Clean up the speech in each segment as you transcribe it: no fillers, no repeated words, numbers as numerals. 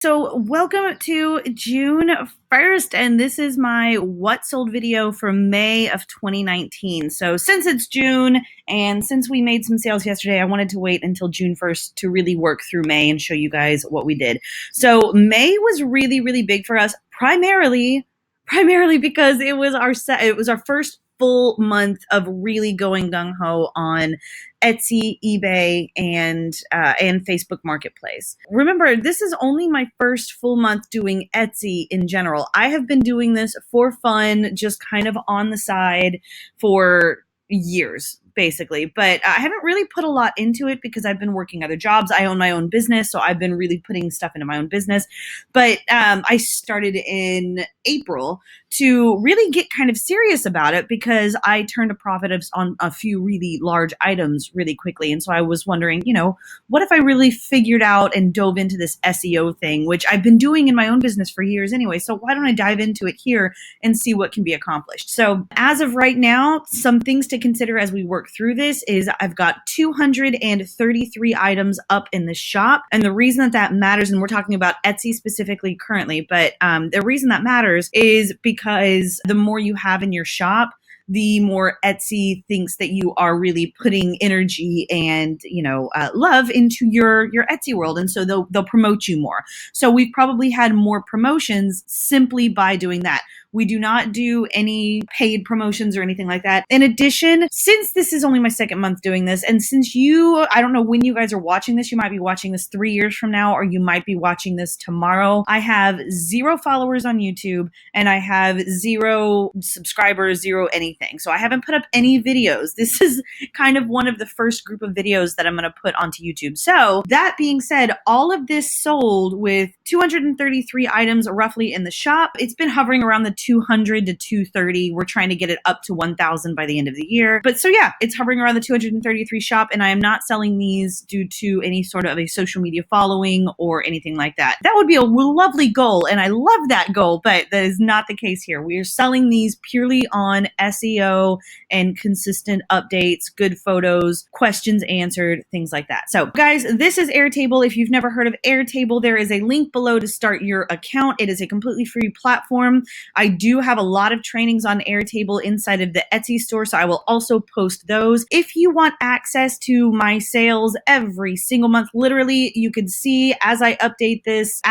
So welcome to June 1st, and this is my what sold video from May of 2019. So since it's June, and since we made some sales yesterday, I wanted to wait until June 1st to really work through May and show you guys what we did. So May was really, really big for us, primarily because it was our first full month of really going gung-ho on Etsy, eBay, and Facebook Marketplace. Remember, this is only my first full month doing Etsy in general. I have been doing this for fun, just kind of on the side for years, basically. But I haven't really put a lot into it because I've been working other jobs. I own my own business, so I've been really putting stuff into my own business. But I started in April to really get kind of serious about it because I turned a profit on a few really large items really quickly. And so I was wondering, what if I really figured out and dove into this SEO thing, which I've been doing in my own business for years anyway. So why don't I dive into it here and see what can be accomplished? So as of right now, some things to consider as we work through this is I've got 233 items up in the shop. And the reason that matters, and we're talking about Etsy specifically currently, but the reason that matters is because the more you have in your shop, the more Etsy thinks that you are really putting energy and love into your Etsy world, and so they'll promote you more. So we've probably had more promotions simply by doing that. We do not do any paid promotions or anything like that. In addition, since this is only my second month doing this, and since I don't know when you guys are watching this, you might be watching this 3 years from now, or you might be watching this tomorrow. I have 0 followers on YouTube, and I have 0 subscribers, 0 anything. So I haven't put up any videos. This is kind of one of the first group of videos that I'm going to put onto YouTube. So that being said, all of this sold with 233 items roughly in the shop. It's been hovering around the 200 to 230. We're trying to get it up to 1,000 by the end of the year. But so yeah, it's hovering around the 233 shop, and I am not selling these due to any sort of a social media following or anything like that. That would be a lovely goal, and I love that goal, but that is not the case here. We are selling these purely on SEO and consistent updates, good photos, questions answered, things like that. So guys, this is Airtable. If you've never heard of Airtable, there is a link below to start your account. It is a completely free platform. I do have a lot of trainings on Airtable inside of the Etsy store, so I will also post those. If you want access to my sales every single month, literally, you can see as I update this,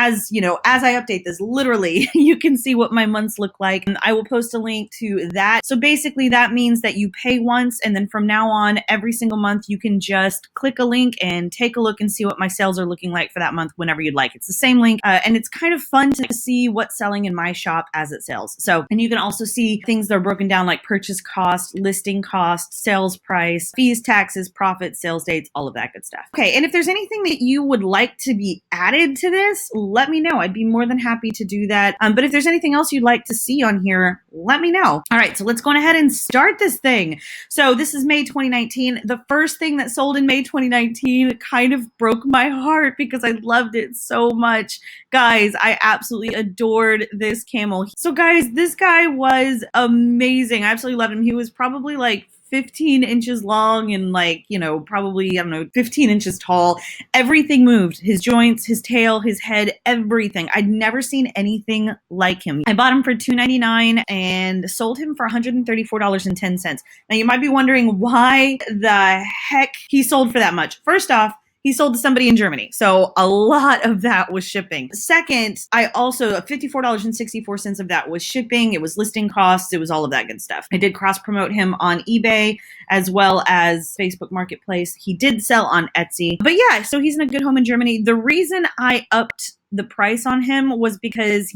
literally, you can see what my months look like. And I will post a link to that. So basically, that means that you pay once, and then from now on, every single month, you can just click a link and take a look and see what my sales are looking like for that month whenever you'd like. It's the same link, and it's kind of fun to see what's selling in my shop as it sells. So, and you can also see things that are broken down like purchase cost, listing cost, sales price, fees, taxes, profits, sales dates, all of that good stuff. Okay, and if there's anything that you would like to be added to this, let me know. I'd be more than happy to do that. But if there's anything else you'd like to see on here, let me know. All right, so let's go ahead and start this thing. So this is May 2019. The first thing that sold in May 2019 kind of broke my heart because I loved it so much. Guys, I absolutely adored this camel. So guys, this guy was amazing. I absolutely loved him. He was probably like 15 inches long and probably, 15 inches tall. Everything moved. His joints, his tail, his head, everything. I'd never seen anything like him. I bought him for $2.99 and sold him for $134.10. Now you might be wondering why the heck he sold for that much. First off, he sold to somebody in Germany, so a lot of that was shipping. Second, I also, $54.64 of that was shipping. It was listing costs. It was all of that good stuff. I did cross-promote him on eBay as well as Facebook Marketplace. He did sell on Etsy. But yeah, so he's in a good home in Germany. The reason I upped the price on him was because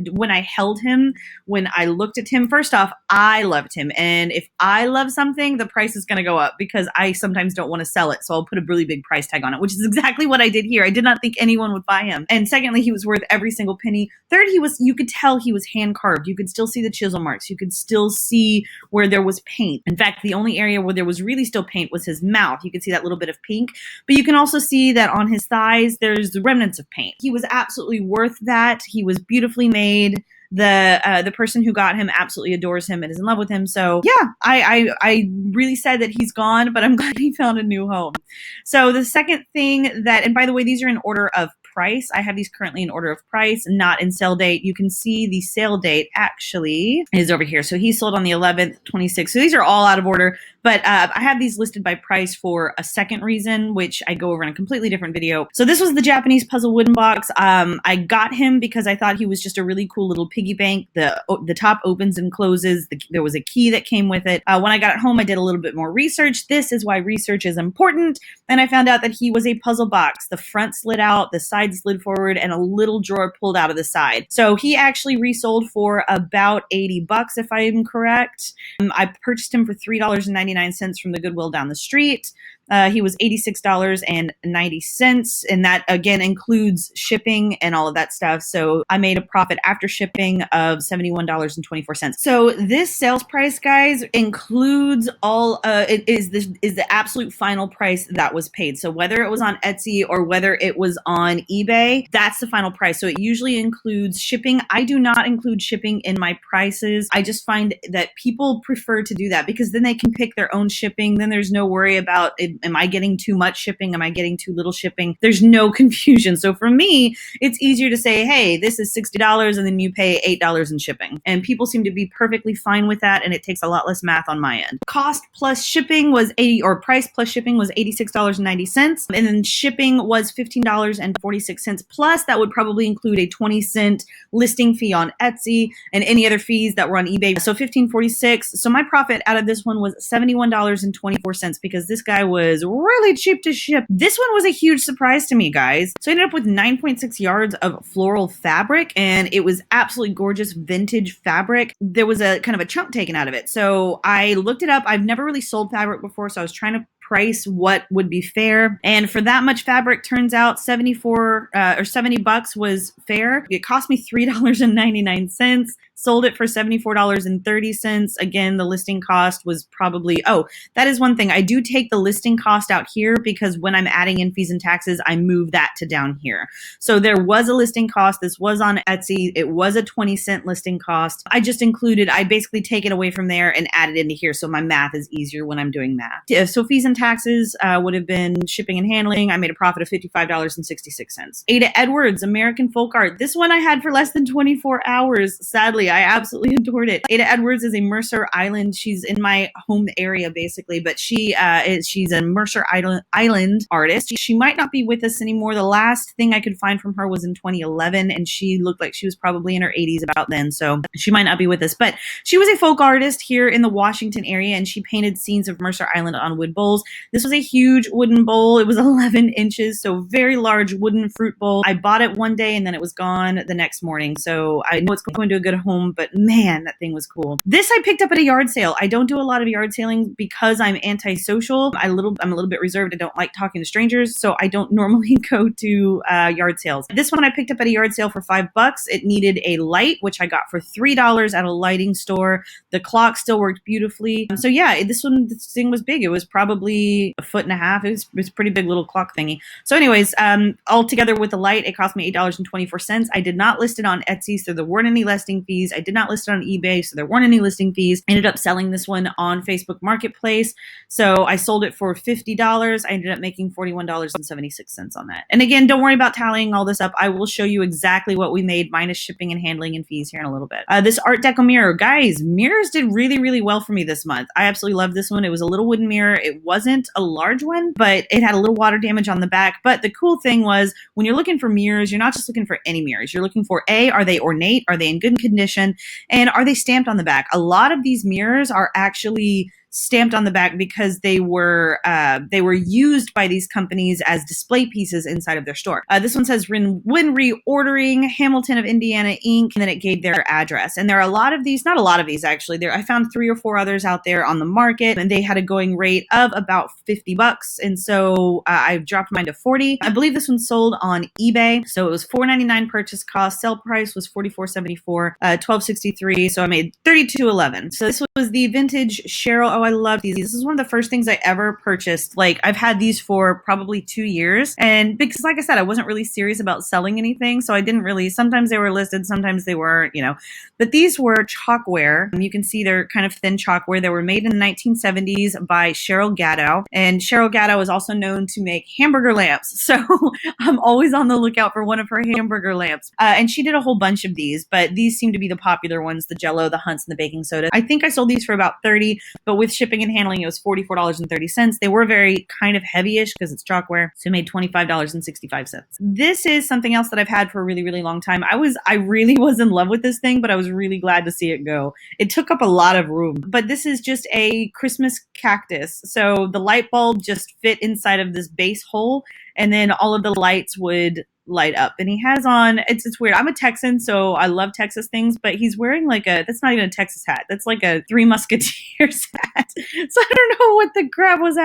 when I held him, when I looked at him, first off, I loved him. And if I love something, the price is going to go up because I sometimes don't want to sell it. So I'll put a really big price tag on it, which is exactly what I did here. I did not think anyone would buy him. And secondly, he was worth every single penny. Third, you could tell he was hand carved. You could still see the chisel marks. You could still see where there was paint. In fact, the only area where there was really still paint was his mouth. You could see that little bit of pink, but you can also see that on his thighs, there's the remnants of paint. He was absolutely worth that. He was beautifully made. The person who got him absolutely adores him and is in love with him. So yeah, I really said that he's gone, but I'm glad he found a new home. So the second thing that, and by the way, these are in order of price. I have these currently in order of price, not in sale date. You can see the sale date actually is over here. So he sold on the 11th, 26th. So these are all out of order, but I have these listed by price for a second reason, which I go over in a completely different video. So this was the Japanese puzzle wooden box. I got him because I thought he was just a really cool little piggy bank. The top opens and closes. There was a key that came with it. When I got it home, I did a little bit more research. This is why research is important. And I found out that he was a puzzle box. The front slid out, the side slid forward, and a little drawer pulled out of the side. So he actually resold for about $80, if I'm correct. I purchased him for $3.99 from the Goodwill down the street. He was $86.90, and that again includes shipping and all of that stuff. So I made a profit after shipping of $71.24. So this sales price, guys, includes all. It is the absolute final price that was paid. So whether it was on Etsy or whether it was on eBay, that's the final price. So it usually includes shipping. I do not include shipping in my prices. I just find that people prefer to do that because then they can pick their own shipping. Then there's no worry about am I getting too much shipping? Am I getting too little shipping? There's no confusion. So for me, it's easier to say, hey, this is $60 and then you pay $8 in shipping. And people seem to be perfectly fine with that, and it takes a lot less math on my end. Cost plus shipping was price plus shipping was $86.90. And then shipping was $15.46. Plus that would probably include a 20-cent listing fee on Etsy and any other fees that were on eBay. So $15.46. So my profit out of this one was $71.24 because this guy was really cheap to ship. This one was a huge surprise to me, guys. So I ended up with 9.6 yards of floral fabric, and it was absolutely gorgeous vintage fabric. There was a kind of a chunk taken out of it. So I looked it up. I've never really sold fabric before, so I was trying to price what would be fair. And for that much fabric, turns out $70 was fair. It cost me $3.99. Sold it for $74.30. Again, the listing cost was probably, that is one thing. I do take the listing cost out here because when I'm adding in fees and taxes, I move that to down here. So there was a listing cost. This was on Etsy. It was a 20-cent listing cost. I basically take it away from there and add it into here. So my math is easier when I'm doing math. So fees and taxes would have been shipping and handling. I made a profit of $55.66. Ada Edwards, American Folk Art. This one I had for less than 24 hours. Sadly, I absolutely adored it. Ada Edwards is a Mercer Island. She's in my home area basically, but she's a Mercer Island artist. She might not be with us anymore. The last thing I could find from her was in 2011, and she looked like she was probably in her 80s about then, so she might not be with us. But she was a folk artist here in the Washington area, and she painted scenes of Mercer Island on wood bowls. This was a huge wooden bowl. It was 11 inches, so very large wooden fruit bowl. I bought it one day, and then it was gone the next morning, so I know it's going to a good home, but man, that thing was cool. This I picked up at a yard sale. I don't do a lot of yard sailing because I'm antisocial. I'm a little bit reserved. I don't like talking to strangers, so I don't normally go to yard sales. This one I picked up at a yard sale for $5. It needed a light, which I got for $3 at a lighting store. The clock still worked beautifully. So yeah, this thing was big. It was probably 1.5 feet. It was a pretty big little clock thingy. So anyways, all together with the light, it cost me $8.24. I did not list it on Etsy, so there weren't any listing fees. I did not list it on eBay, so there weren't any listing fees. I ended up selling this one on Facebook Marketplace. So I sold it for $50. I ended up making $41.76 on that. And again, don't worry about tallying all this up. I will show you exactly what we made minus shipping and handling and fees here in a little bit. This Art Deco mirror. Guys, mirrors did really, really well for me this month. I absolutely love this one. It was a little wooden mirror. It wasn't a large one, but it had a little water damage on the back. But the cool thing was when you're looking for mirrors, you're not just looking for any mirrors. You're looking for are they ornate? Are they in good condition? And are they stamped on the back? A lot of these mirrors are actually stamped on the back because they were used by these companies as display pieces inside of their store. This one says when reordering Hamilton of Indiana Inc., and then it gave their address. And there are a lot of these, not a lot of these actually. I found 3 or 4 others out there on the market, and they had a going rate of about $50. And so I've dropped mine to $40. I believe this one sold on eBay. So it was $4.99 purchase cost. Sell price was $44.74, $12.63. So I made $32.11. So this was the vintage Cheryl. Oh, Oh, I love these. This is one of the first things I ever purchased. Like, I've had these for probably 2 years. And because, like I said, I wasn't really serious about selling anything. So I didn't really, sometimes they were listed, sometimes they weren't, But these were chalkware. You can see they're kind of thin chalkware. They were made in the 1970s by Cheryl Gatto. And Cheryl Gatto is also known to make hamburger lamps. So I'm always on the lookout for one of her hamburger lamps. And she did a whole bunch of these, but these seem to be the popular ones, the Jell-O, the Hunts, and the baking soda. I think I sold these for about $30, but with shipping and handling, it was $44.30. They were very kind of heavy-ish because it's chalkware, so I made $25.65. This is something else that I've had for a really, really long time. I really was in love with this thing, but I was really glad to see it go. It took up a lot of room, but this is just a Christmas cactus. So the light bulb just fit inside of this base hole, and then all of the lights would light up. And he has on, it's weird. I'm a Texan, so I love Texas things, but he's wearing like that's not even a Texas hat. That's like a Three Musketeers hat. So I don't know what the crap was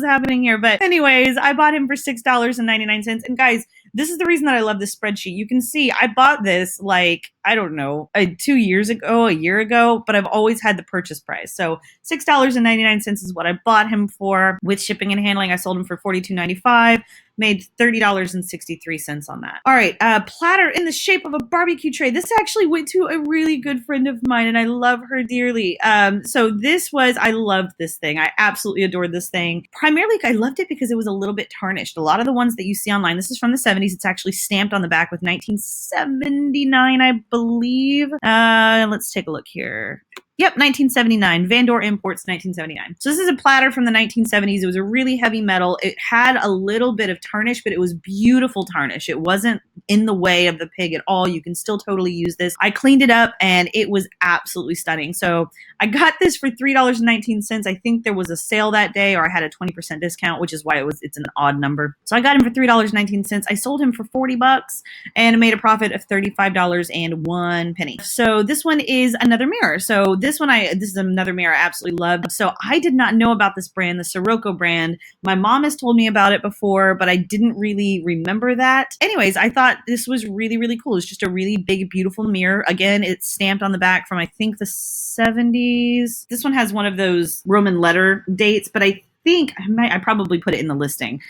happening here. But anyways, I bought him for $6.99. And guys, this is the reason that I love this spreadsheet. You can see I bought this like, I don't know, 2 years ago, a year ago, but I've always had the purchase price. So $6.99 is what I bought him for. With shipping and handling, I sold him for $42.95. Made $30.63 on that. All right, platter in the shape of a barbecue tray. This actually went to a really good friend of mine, and I love her dearly. So I loved this thing. I absolutely adored this thing. Primarily, I loved it because it was a little bit tarnished. A lot of the ones that you see online, this is from the 70s. It's actually stamped on the back with 1979, I believe. Let's take a look here. Yep, 1979. Vandor Imports, 1979. So this is a platter from the 1970s. It was a really heavy metal. It had a little bit of tarnish, but it was beautiful tarnish. It wasn't in the way of the pig at all. You can still totally use this. I cleaned it up and it was absolutely stunning. So I got this for $3.19. I think there was a sale that day, or I had a 20% discount, which is why it's an odd number. So I got him for $3.19. I sold him for $40 and made a profit of $35.01. So this one is another mirror. So this is another mirror I absolutely loved. So I did not know about this brand, the Sirocco brand. My mom has told me about it before, but I didn't really remember that. Anyways, I thought this was really, really cool. It's just a really big, beautiful mirror. Again, it's stamped on the back from, I think, the 70s. This one has one of those Roman letter dates, but I think I probably put it in the listing.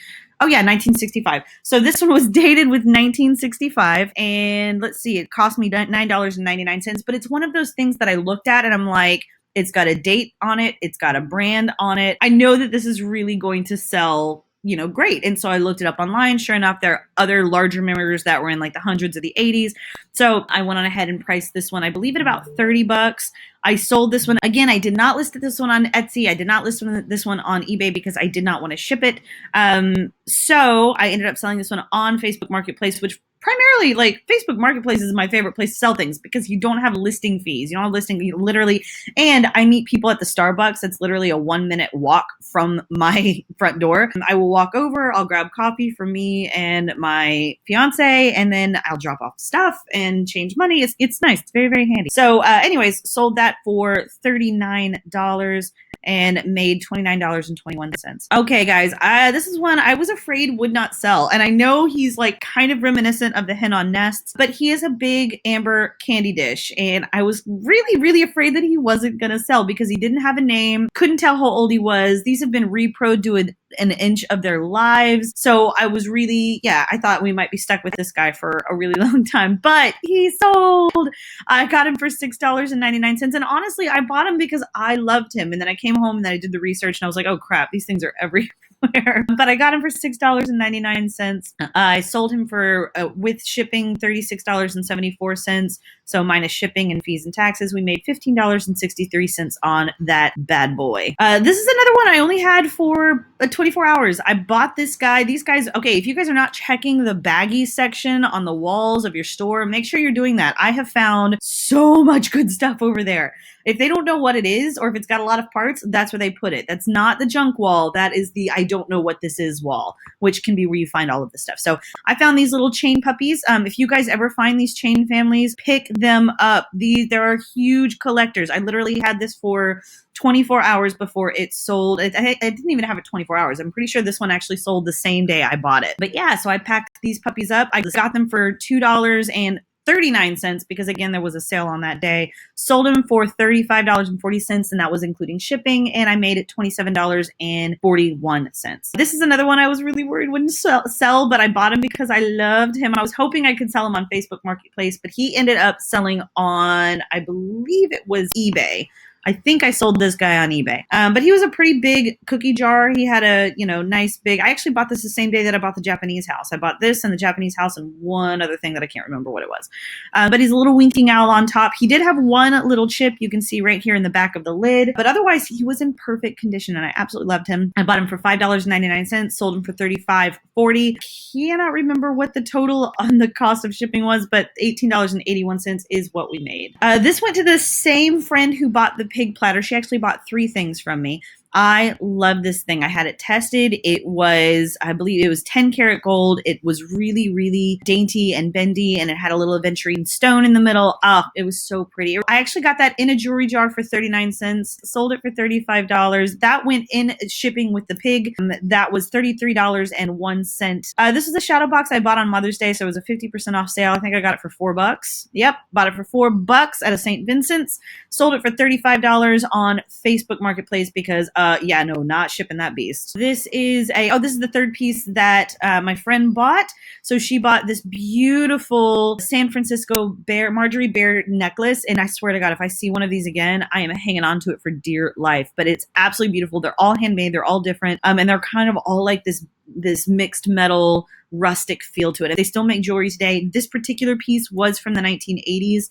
Oh yeah, 1965. So this one was dated with 1965, and let's see, it cost me $9.99, but it's one of those things that I looked at and I'm like, it's got a date on it, it's got a brand on it. I know that this is really going to sell, great. And so I looked it up online. Sure enough, there are other larger mirrors that were in like the hundreds of the 80s. So I went on ahead and priced this one, I believe, at about $30. I sold this one. Again, I did not list this one on Etsy. I did not list this one on eBay because I did not want to ship it. So I ended up selling this one on Facebook Marketplace, which primarily, like, Facebook Marketplace is my favorite place to sell things because you don't have listing fees. You don't have listing, literally. And I meet people at the Starbucks. It's literally a 1-minute walk from my front door. I will walk over, I'll grab coffee for me and my fiance, and then I'll drop off stuff and change money. It's nice. It's very, very handy. So anyways, sold that for $39 and made $29.21. Okay, guys, this is one I was afraid would not sell. And I know he's like kind of reminiscent of the Hen on Nests, but he is a big amber candy dish. And I was really, really afraid that he wasn't going to sell because he didn't have a name, couldn't tell how old he was. These have been reproed to an inch of their lives. So I was really, I thought we might be stuck with this guy for a really long time, but he sold. I got him for $6.99. And honestly, I bought him because I loved him. And then I came home and then I did the research and I was like, oh crap, these things are everywhere. But I got him for $6.99. I sold him for, with shipping, $36.74. So minus shipping and fees and taxes, we made $15.63 on that bad boy. This is another one I only had for 24 hours. I bought this guy. These guys, okay, if you guys are not checking the baggie section on the walls of your store, make sure you're doing that. I have found so much good stuff over there. If they don't know what it is, or if it's got a lot of parts, that's where they put it. That's not the junk wall. That is the I don't know what this is wall, which can be where you find all of this stuff. So I found these little chain puppies. If you guys ever find these chain families, pick them up. There are huge collectors. I literally had this for 24 hours before it sold. I didn't even have it 24 hours. I'm pretty sure this one actually sold the same day I bought it. But yeah, so I packed these puppies up. I got them for $2 and 39 cents because, again, there was a sale on that day. Sold them for $35.40, and that was including shipping, and I made it $27.41. This is another one I was really worried wouldn't sell, but I bought him because I loved him. I was hoping I could sell him on Facebook Marketplace, but he ended up selling on, I believe it was eBay. I think I sold this guy on eBay. But he was a pretty big cookie jar. He had a, nice big, I actually bought this the same day that I bought the Japanese house. I bought this and the Japanese house and one other thing that I can't remember what it was. But he's a little winking owl on top. He did have one little chip you can see right here in the back of the lid, but otherwise he was in perfect condition and I absolutely loved him. I bought him for $5.99, sold him for $35.40. Cannot remember what the total on the cost of shipping was, but $18.81 is what we made. This went to the same friend who bought the pig platter. She actually bought 3 things from me. I love this thing. I had it tested. It was, I believe it was 10 karat gold. It was really, really dainty and bendy, and it had a little aventurine stone in the middle. Oh, it was so pretty. I actually got that in a jewelry jar for 39 cents, sold it for $35. That went in shipping with the pig. That was $33.01. This is a shadow box I bought on Mother's Day, so it was a 50% off sale. I think I got it for $4. Yep, bought it for $4 at a St. Vincent's. Sold it for $35 on Facebook Marketplace because not shipping that beast. This is the third piece that my friend bought. So she bought this beautiful San Francisco Marjorie Bear necklace. And I swear to God, if I see one of these again, I am hanging on to it for dear life. But it's absolutely beautiful. They're all handmade. They're all different. And they're kind of all like this mixed metal rustic feel to it. They still make jewelry today. This particular piece was from the 1980s.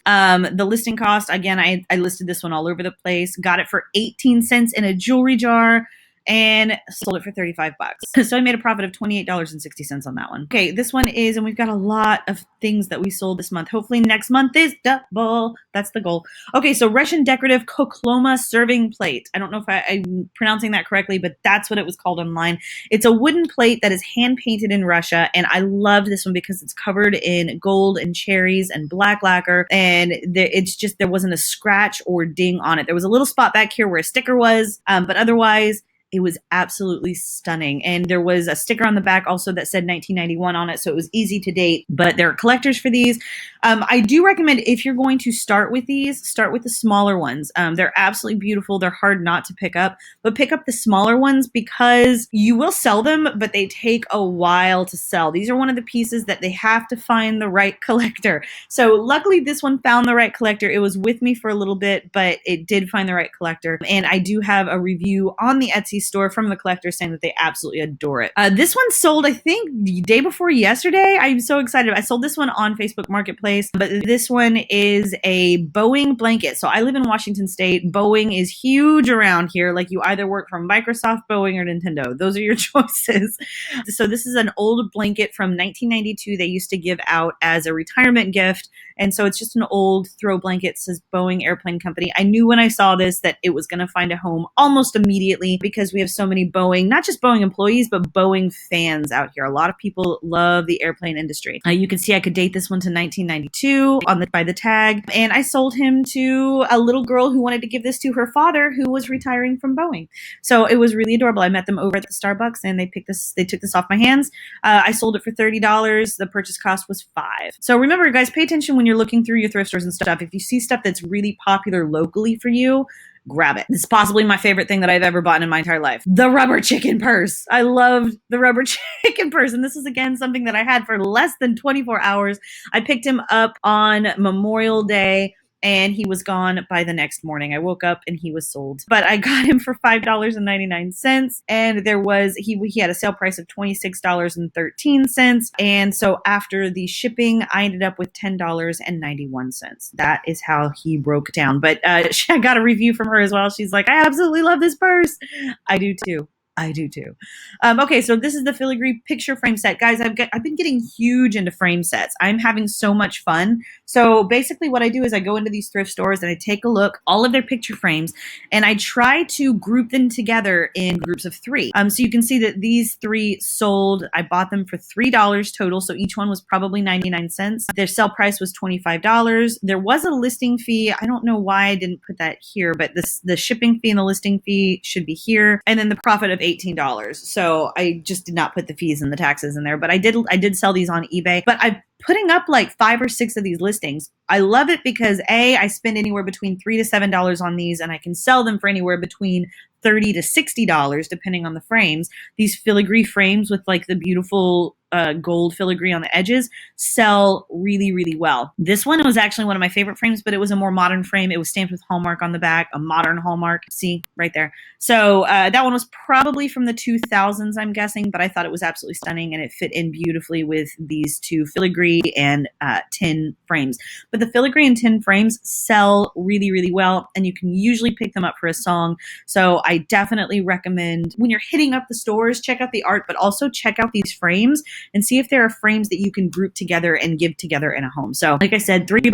The listing cost, again, I listed this one all over the place. Got it for 18 cents in a jewelry jar and sold it for $35. So I made a profit of $28.60 on that one. Okay, this one is, and we've got a lot of things that we sold this month. Hopefully next month is double. That's the goal. Okay, so Russian decorative kokloma serving plate. I don't know if I'm pronouncing that correctly, but that's what it was called online. It's a wooden plate that is hand painted in Russia, and I loved this one because it's covered in gold and cherries and black lacquer, and there wasn't a scratch or ding on it. There was a little spot back here where a sticker was, but otherwise it was absolutely stunning. And there was a sticker on the back also that said 1991 on it, so it was easy to date. But there are collectors for these. I do recommend, if you're going to start with these, start with the smaller ones. They're absolutely beautiful. They're hard not to pick up, but pick up the smaller ones because you will sell them, but they take a while to sell. These are one of the pieces that they have to find the right collector. So luckily this one found the right collector. It was with me for a little bit, but it did find the right collector. And I do have a review on the Etsy store from the collector saying that they absolutely adore it. This one sold, I think, the day before yesterday. I'm so excited. I sold this one on Facebook Marketplace, but this one is a Boeing blanket. So I live in Washington State. Boeing is huge around here. Like, you either work for Microsoft, Boeing, or Nintendo. Those are your choices. So this is an old blanket from 1992 they used to give out as a retirement gift. And so it's just an old throw blanket. It says Boeing Airplane Company. I knew when I saw this that it was going to find a home almost immediately because we have so many Boeing, not just Boeing employees, but Boeing fans out here. A lot of people love the airplane industry. You can see I could date this one to 1992 by the tag. And I sold him to a little girl who wanted to give this to her father who was retiring from Boeing. So it was really adorable. I met them over at the Starbucks and they took this off my hands. I sold it for $30. The purchase cost was $5. So remember, guys, pay attention when you're looking through your thrift stores and stuff. If you see stuff that's really popular locally for you, grab it. It's possibly my favorite thing that I've ever bought in my entire life. The rubber chicken purse. I loved the rubber chicken purse. And this is, again, something that I had for less than 24 hours. I picked him up on Memorial Day and he was gone by the next morning. I woke up and he was sold. But I got him for $5.99, and he had a sale price of $26.13. And so after the shipping, I ended up with $10.91. That is how he broke down. But I got a review from her as well. She's like, I absolutely love this purse. I do too. Okay, so this is the filigree picture frame set. Guys, I've been getting huge into frame sets. I'm having so much fun. So basically what I do is I go into these thrift stores and I take a look, all of their picture frames, and I try to group them together in groups of 3. So you can see that these 3 sold. I bought them for $3 total, so each one was probably 99 cents. Their sale price was $25. There was a listing fee. I don't know why I didn't put that here, but the shipping fee and the listing fee should be here. And then the profit of $18. So I just did not put the fees and the taxes in there, but I did sell these on eBay. But putting up like 5 or 6 of these listings. I love it because I spend anywhere between $3 to $7 on these, and I can sell them for anywhere between $30 to $60 depending on the frames. These filigree frames with like the beautiful gold filigree on the edges sell really, really well. This one was actually one of my favorite frames, but it was a more modern frame. It was stamped with Hallmark on the back, a modern Hallmark. See right there. So that one was probably from the 2000s, I'm guessing, but I thought it was absolutely stunning, and it fit in beautifully with these two filigree and tin frames. But the filigree and tin frames sell really, really well, and you can usually pick them up for a song. So I definitely recommend, when you're hitting up the stores, check out the art, but also check out these frames and see if there are frames that you can group together and give together in a home. So like I said, $3,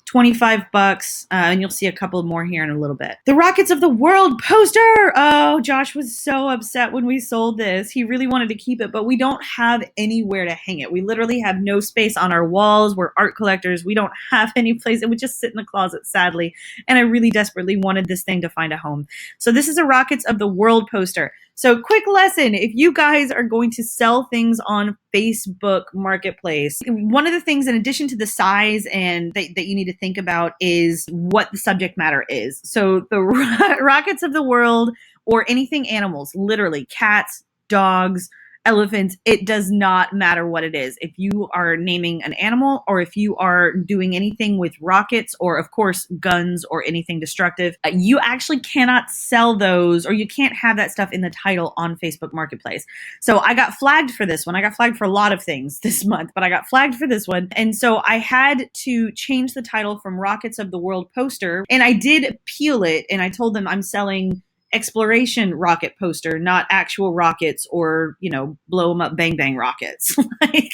$25, and you'll see a couple more here in a little bit. The Rockets of the World poster. Oh, Josh was so upset when we sold this. He really wanted to keep it, but we don't have anywhere to hang it. We literally have no space on our walls. We're art collectors. We don't have any place. It would just sit in the closet, sadly. And I really desperately wanted this thing to find a home. So this is a Rockets of the World poster. So quick lesson, if you guys are going to sell things on Facebook Marketplace, one of the things in addition to the size and that you need to think about is what the subject matter is. So the Rockets of the World, or anything animals, literally cats, dogs, elephants, it does not matter what it is. If you are naming an animal, or if you are doing anything with rockets, or of course guns or anything destructive, you actually cannot sell those, or you can't have that stuff in the title on Facebook Marketplace. So I got flagged for this one. I got flagged for a lot of things this month, but I got flagged for this one. And so I had to change the title from Rockets of the World poster, and I did appeal it, and I told them I'm selling exploration rocket poster, not actual rockets, or, you know, blow them up, bang bang rockets. Like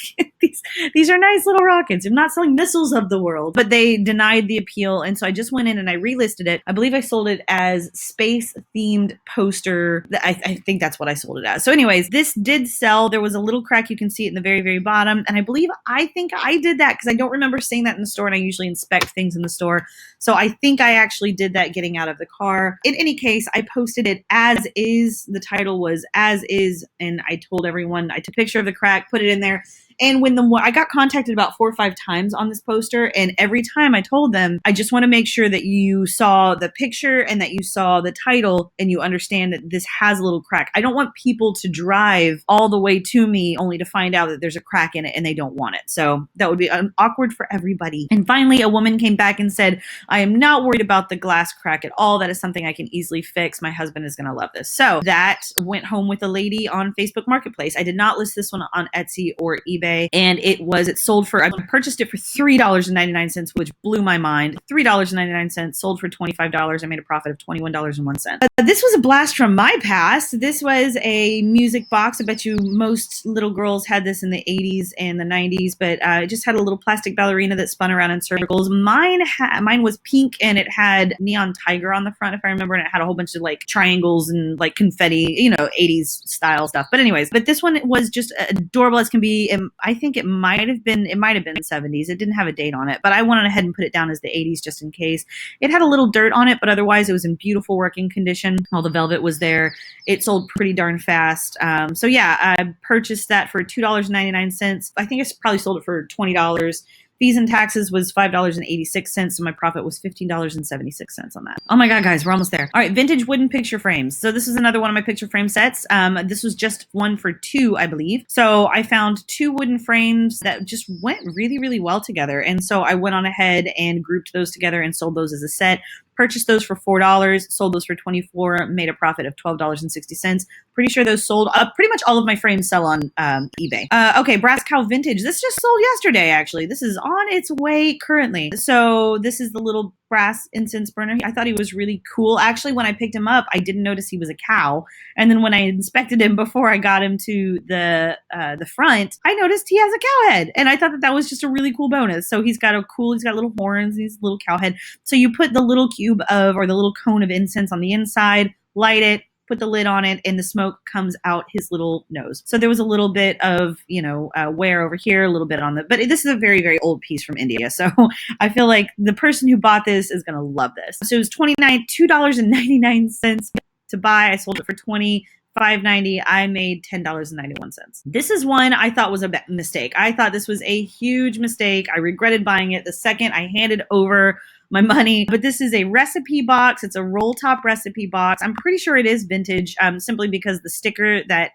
these are nice little rockets. I'm not selling missiles of the world. But they denied the appeal, and so I just went in and I relisted it. I believe I sold it as space themed poster. I think that's what I sold it as. So anyways, this did sell. There was a little crack, you can see it in the very, very bottom, and I think I did that because I don't remember seeing that in the store, and I usually inspect things in the store. So I think I actually did that getting out of the car. In any case, I posted it as is. The title was as is, and I told everyone, I took a picture of the crack, put it in there. And when I got contacted about 4 or 5 times on this poster, and every time I told them, I just want to make sure that you saw the picture and that you saw the title and you understand that this has a little crack. I don't want people to drive all the way to me only to find out that there's a crack in it and they don't want it. So that would be awkward for everybody. And finally, a woman came back and said, I am not worried about the glass crack at all. That is something I can easily fix. My husband is going to love this. So that went home with a lady on Facebook Marketplace. I did not list this one on Etsy or eBay. And it sold for, I purchased it for $3.99, which blew my mind. $3.99, sold for $25. I made a profit of $21.01. This was a blast from my past. This was a music box. I bet you most little girls had this in the 80s and the 90s, but it just had a little plastic ballerina that spun around in circles. Mine was pink, and it had neon tiger on the front, if I remember, and it had a whole bunch of like triangles and like confetti, 80s style stuff. But anyways, this one was just adorable as can be. I think it might have been 70s. It didn't have a date on it, but I went ahead and put it down as the 80s just in case. It had a little dirt on it, but otherwise it was in beautiful working condition. All the velvet was there. It sold pretty darn fast. So yeah, I purchased that for $2.99. I think I probably sold it for $20. Fees and taxes was $5.86, so my profit was $15.76 on that. Oh my God, guys, we're almost there. All right, vintage wooden picture frames. So this is another one of my picture frame sets. This was just one for 2, I believe. So I found 2 wooden frames that just went really, really well together. And so I went on ahead and grouped those together and sold those as a set. Purchased those for $4, sold those for $24, made a profit of $12.60. Pretty sure those sold. Pretty much all of my frames sell on eBay. Okay, Brass Cow Vintage. This just sold yesterday, actually. This is on its way currently. So this is the little brass incense burner. I thought he was really cool. Actually, when I picked him up, I didn't notice he was a cow. And then when I inspected him before I got him to the front, I noticed he has a cow head. And I thought that was just a really cool bonus. So he's got little horns, he's a little cow head. So you put the little the little cone of incense on the inside, light it, put the lid on it, and the smoke comes out his little nose. So there was a little bit of, wear over here, a little bit on but this is a very, very old piece from India. So I feel like the person who bought this is going to love this. So it was $2.99 to buy. I sold it for $20. $5.90. I made $10.91. This is one I thought was a mistake. I thought this was a huge mistake. I regretted buying it the second I handed over my money. But this is a recipe box. It's a roll top recipe box. I'm pretty sure it is vintage, simply because the sticker that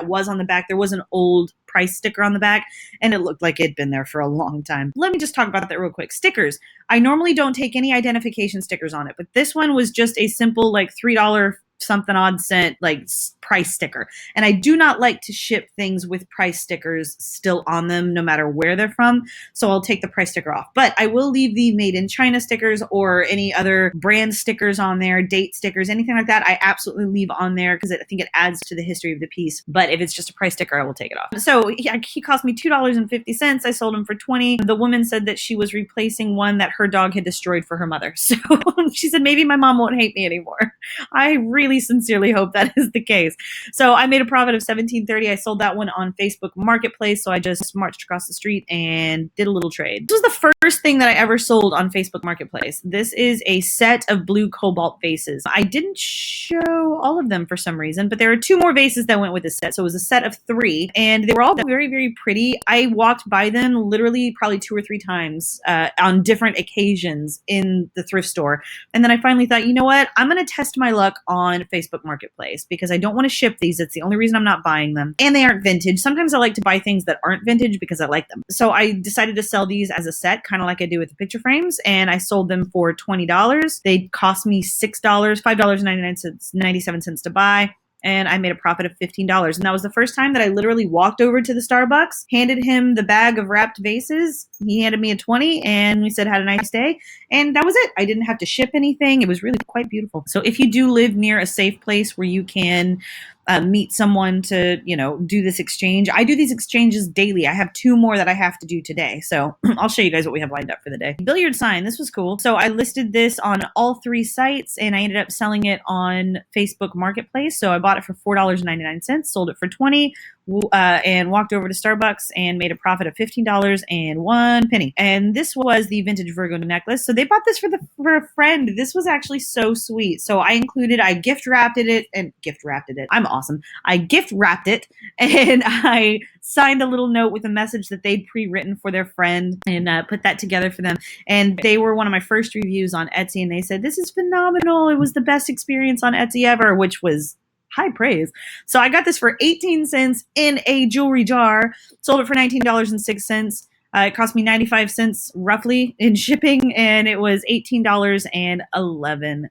was on the back, there was an old price sticker on the back, and it looked like it'd been there for a long time. Let me just talk about that real quick. Stickers. I normally don't take any identification stickers on it, but this one was just a simple like $3 something odd cent like price sticker. And I do not like to ship things with price stickers still on them, no matter where they're from. So I'll take the price sticker off. But I will leave the made in China stickers or any other brand stickers on there, date stickers, anything like that. I absolutely leave on there because I think it adds to the history of the piece. But if it's just a price sticker, I will take it off. So he cost me $2.50. I sold him for $20. The woman said that she was replacing one that her dog had destroyed for her mother. So she said, maybe my mom won't hate me anymore. I really sincerely hope that is the case. So I made a profit of $17.30. I sold that one on Facebook Marketplace. So I just marched across the street and did a little trade. This was the first thing that I ever sold on Facebook Marketplace. This is a set of blue cobalt vases. I didn't show all of them for some reason, but there are 2 more vases that went with this set. So it was a set of 3, and they were all very, very pretty. I walked by them literally probably 2 or 3 times on different occasions in the thrift store. And then I finally thought, you know what? I'm going to test my luck on Facebook Marketplace because I don't want to ship these. It's the only reason I'm not buying them. And they aren't vintage. Sometimes I like to buy things that aren't vintage because I like them. So I decided to sell these as a set, kind of like I do with the picture frames. And I sold them for $20. They cost me $6, $5.97 to buy. And I made a profit of $15. And that was the first time that I literally walked over to the Starbucks, handed him the bag of wrapped vases. He handed me a 20 and we said, have a nice day. And that was it. I didn't have to ship anything. It was really quite beautiful. So if you do live near a safe place where you can meet someone to, do this exchange. I do these exchanges daily. I have 2 more that I have to do today. So I'll show you guys what we have lined up for the day. Billiard sign. This was cool. So I listed this on all 3 sites and I ended up selling it on Facebook Marketplace. So I bought it for $4.99, sold it for $20, and walked over to Starbucks and made a profit of $15.01. And this was the vintage Virgo necklace. So they bought this for a friend. This was actually so sweet. So I gift wrapped it. I'm awesome. I gift wrapped it and I signed a little note with a message that they'd pre-written for their friend and put that together for them. And they were one of my first reviews on Etsy and they said, this is phenomenal. It was the best experience on Etsy ever, which was high praise. So I got this for 18 cents in a jewelry jar, sold it for $19.06. It cost me 95 cents roughly in shipping, and it was $18.11.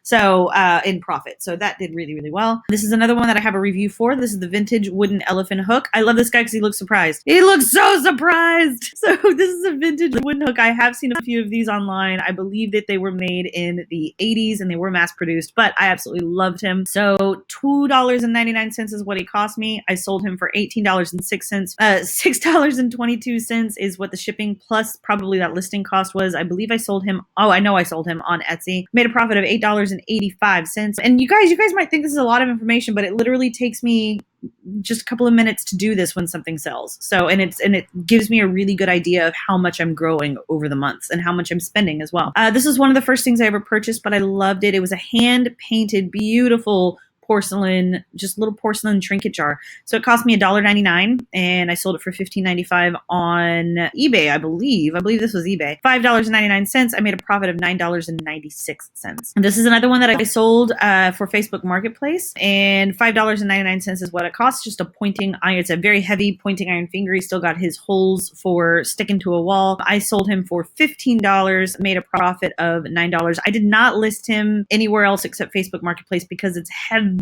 So in profit. So that did really, really well. This is another one that I have a review for. This is the vintage wooden elephant hook. I love this guy because he looks surprised. He looks so surprised. So this is a vintage wooden hook. I have seen a few of these online. I believe that they were made in the 80s and they were mass produced, but I absolutely loved him. So $2.99 is what he cost me. I sold him for $18.06. $6.22 is what the shipping plus probably that listing cost was. I believe I sold him. Oh, I know I sold him on Etsy. Made a profit of $8.85. And you guys might think this is a lot of information, but it literally takes me just a couple of minutes to do this when something sells. So, and it gives me a really good idea of how much I'm growing over the months and how much I'm spending as well. This is one of the first things I ever purchased, but I loved it. It was a hand painted, beautiful porcelain, just little porcelain trinket jar. So it cost me $1.99 and I sold it for $15.95 on eBay, I believe. I believe this was eBay. $5.99. I made a profit of $9.96. And this is another one that I sold for Facebook Marketplace, and $5.99 is what it costs. Just a pointing iron. It's a very heavy pointing iron finger. He still got his holes for sticking to a wall. I sold him for $15, made a profit of $9. I did not list him anywhere else except Facebook Marketplace because it's heavy.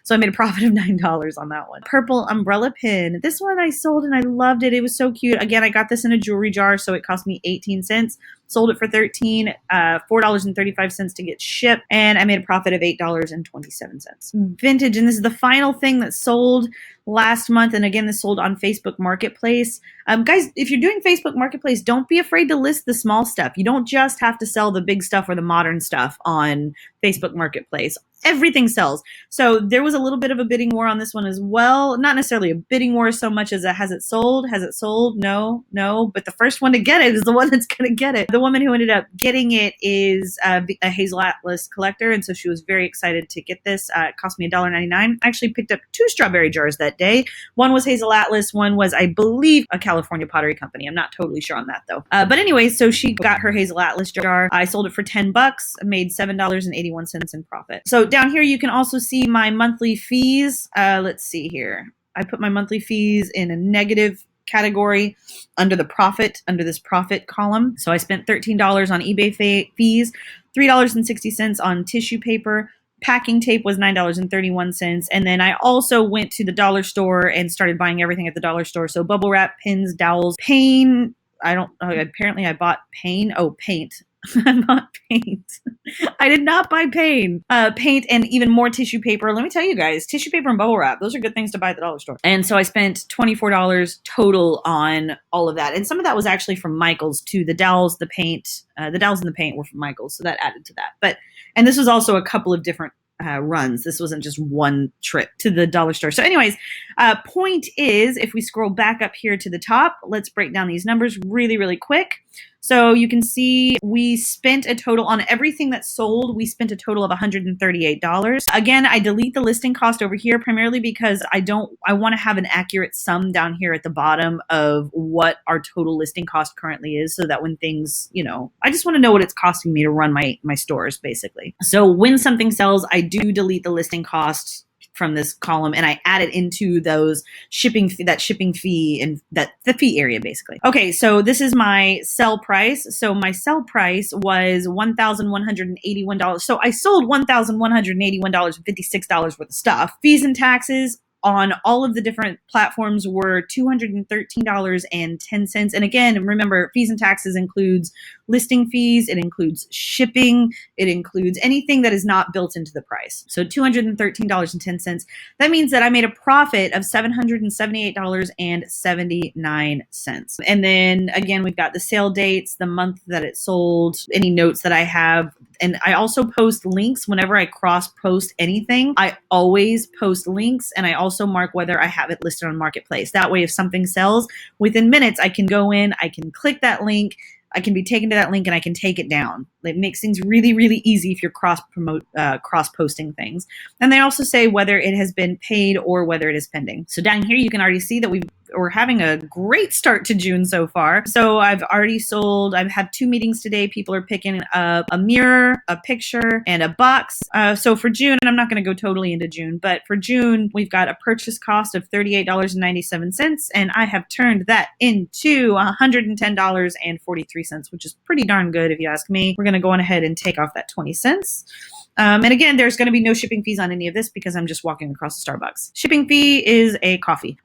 So I made a profit of $9 on that one. Purple umbrella pin. This one I sold and I loved it. It was so cute. Again, I got this in a jewelry jar, so it cost me 18 cents. Sold it for $13, $4.35 to get shipped, and I made a profit of $8.27. Vintage, and this is the final thing that sold last month, and again, this sold on Facebook Marketplace. Guys, if you're doing Facebook Marketplace, don't be afraid to list the small stuff. You don't just have to sell the big stuff or the modern stuff on Facebook Marketplace. everything sells. So there was a little bit of a bidding war on this one as well. Not necessarily a bidding war so much as a has it sold? Has it sold? No, no. But the first one to get it is the one that's going to get it. The woman who ended up getting it is a Hazel Atlas collector. And so she was very excited to get this. It cost me $1.99. I actually picked up 2 strawberry jars that day. One was Hazel Atlas. One was, I believe, a California pottery company. I'm not totally sure on that though. But anyway, so she got her Hazel Atlas jar. I sold it for $10. I made $7.81 in profit. So down here, you can also see my monthly fees. Let's see here. I put my monthly fees in a negative category under this profit column. So I spent $13 on eBay fees, $3.60 on tissue paper. Packing tape was $9.31. And then I also went to the dollar store and started buying everything at the dollar store. So bubble wrap, pins, dowels, apparently I bought paint. I bought paint. I did not buy paint. Paint and even more tissue paper. Let me tell you guys, tissue paper and bubble wrap, those are good things to buy at the dollar store. And so I spent $24 total on all of that. And some of that was actually from Michael's too. The dowels, the paint, the dowels and the paint were from Michael's. So that added to that. And this was also a couple of different runs. This wasn't just one trip to the dollar store. So anyways, point is, if we scroll back up here to the top, let's break down these numbers really, really quick. So you can see we spent a total on everything that sold. We spent a total of $138. Again, I delete the listing cost over here primarily because I want to have an accurate sum down here at the bottom of what our total listing cost currently is, so that when things, I just want to know what it's costing me to run my stores basically. So when something sells, I do delete the listing cost from this column and I add it into those shipping fee and the fee area basically. Okay, so this is my sell price. So my sell price was $1,181. So I sold $1,181.56 worth of stuff. Fees and taxes on all of the different platforms were $213.10. And again, remember, fees and taxes includes listing fees, it includes shipping, it includes anything that is not built into the price. So $213.10. That means that I made a profit of $778.79. And then again, we've got the sale dates, the month that it sold, any notes that I have. And I also post links whenever I cross post anything. I always post links, and I also mark whether I have it listed on Marketplace. That way, if something sells, within minutes, I can go in, I can click that link, I can be taken to that link, and I can take it down. It makes things really, really easy if you're cross posting things. And they also say whether it has been paid or whether it is pending. So down here, you can already see that we're having a great start to June so far. So I've already sold, I've had 2 meetings today. People are picking up a mirror, a picture, and a box. So for June, and I'm not going to go totally into June, but for June, we've got a purchase cost of $38.97, and I have turned that into $110.43, which is pretty darn good if you ask me. We're going to go on ahead and take off that 20 cents. And again, there's going to be no shipping fees on any of this because I'm just walking across the Starbucks. Shipping fee is a coffee.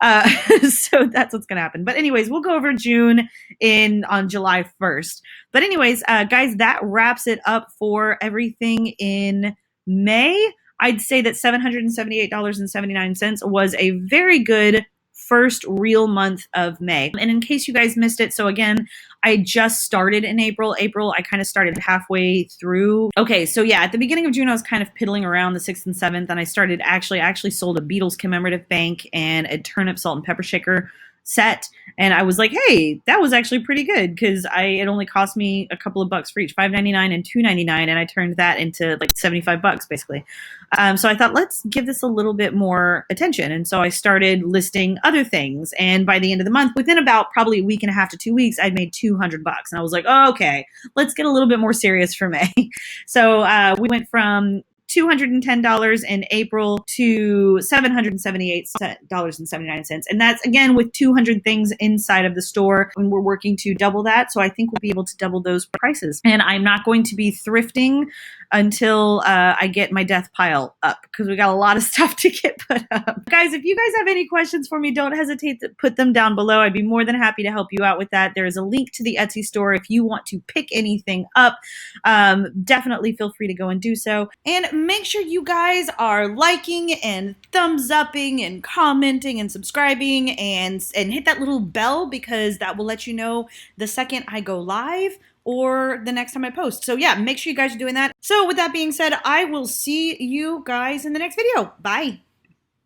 So that's what's going to happen. But anyways, we'll go over June on July 1st. But anyways, guys, that wraps it up for everything in May. I'd say that $778.79 was a very good first real month of May. And in case you guys missed it, so again, I just started in April. I kind of started halfway through. Okay, so yeah, at the beginning of June, I was kind of piddling around the 6th and 7th, and I actually sold a Beatles commemorative bank and a turnip salt and pepper shaker set. And I was like, hey, that was actually pretty good because it only cost me a couple of bucks for each, $5.99 and $2.99, and I turned that into like $75 basically. So I thought, let's give this a little bit more attention. And so I started listing other things. And by the end of the month, within about probably a week and a half to 2 weeks, I'd made $200. And I was like, oh, okay, let's get a little bit more serious for May. So we went from $210 in April to $778.79. And that's, again, with 200 things inside of the store. And we're working to double that. So I think we'll be able to double those prices. And I'm not going to be thrifting until I get my death pile up because we got a lot of stuff to get put up. Guys, if you guys have any questions for me, don't hesitate to put them down below. I'd be more than happy to help you out with that. There is a link to the Etsy store if you want to pick anything up. Definitely feel free to go and do so. And make sure you guys are liking and thumbs upping and commenting and subscribing and hit that little bell because that will let you know the second I go live or the next time I post. So yeah, make sure you guys are doing that. So with that being said, I will see you guys in the next video. Bye.